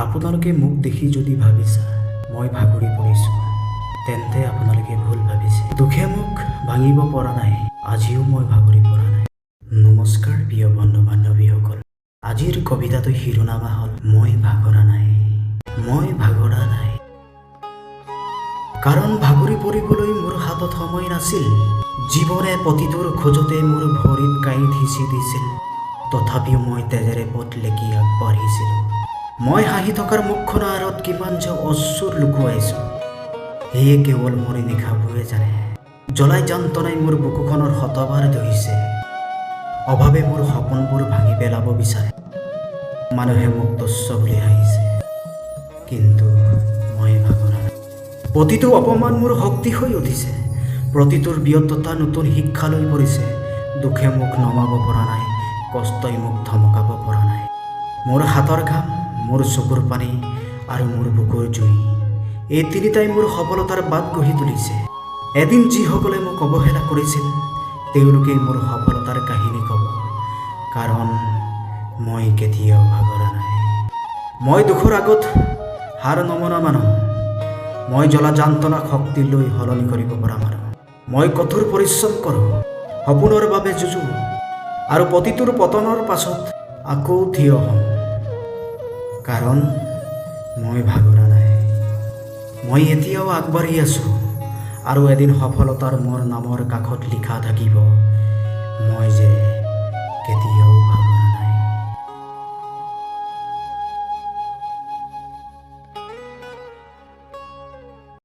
আপোনালোকে মোক দেখি যদি ভাবিছা মই ভাগৰি পৰিছোঁ, তেন্তে আপোনালোকে ভুল ভাবিছে। দুখে মোক ভাঙিব পৰা নাই, আজিও মই ভাগৰি পৰা নাই। নমস্কাৰ প্ৰিয় বন্ধু বান্ধৱীসকল, আজিৰ কবিতাটো শিৰোনামা হ'ল মই ভাগৰা নাই। মই ভাগৰা নাই কাৰণ ভাগৰি পৰিবলৈ মোৰ হাতত সময় নাছিল। জীৱনে প্ৰতিটোৰ খোজতে মোৰ ভৰিত কাঁইট সিঁচি দিছিল, তথাপিও মই তেজেৰে পথ লেকি আগবাঢ়িছিলোঁ। মই হাঁহি থকাৰ মুখখনৰ আঁৰত কিমান যে অশ্ৰুৰ লুকুৱাইছোঁ, সেয়ে কেৱল মোৰ নিশাবোৰে জানে। জ্বলাই যন্ত্ৰণাই মোৰ বুকুখনৰ শতবাৰ ধৰিছে, অভাৱে মোৰ সপোনবোৰ ভাঙি পেলাব বিচাৰে। মানুহে মোক তুচ্ছ বুলি হাঁহিছে, কিন্তু মই ভাগৰা নাই। প্ৰতিটো অপমান মোৰ শক্তি হৈ উঠিছে, প্ৰতিটোৰ ব্যৰ্থতা নতুন শিক্ষালৈ পৰিছে। দুখে মোক নমাব পৰা নাই, কষ্টই মোক ধমকাব পৰা নাই। মোৰ হাতৰ ঘাম, মোৰ চকুৰ পানী আৰু মোৰ বুকুৰ জুই, এই তিনিটাই মোৰ সফলতাৰ বাট গঢ়ি তুলিছে। এদিন যিসকলে মোক অৱহেলা কৰিছিল, তেওঁলোকেই মোৰ সফলতাৰ কাহিনী ক'ব, কাৰণ মই কেতিয়াও ভাগৰা নাই। মই দুখৰ আগত হাৰ নমনা মানুহ, মই জ্বলা যন্ত্ৰণাক শক্তি লৈ সলনি কৰিব পৰা মানুহ। মই কঠোৰ পৰিশ্ৰম কৰোঁ, সপোনৰ বাবে যুঁজো, আৰু প্ৰতিটোৰ পতনৰ পাছত আকৌ থিয় হওঁ, কাৰণ মই ভাগৰা নাই। মই এতিয়াও আগবাঢ়ি আছোঁ, আৰু এদিন সফলতাৰ মোৰ নামৰ কাষত লিখা থাকিব, মই যে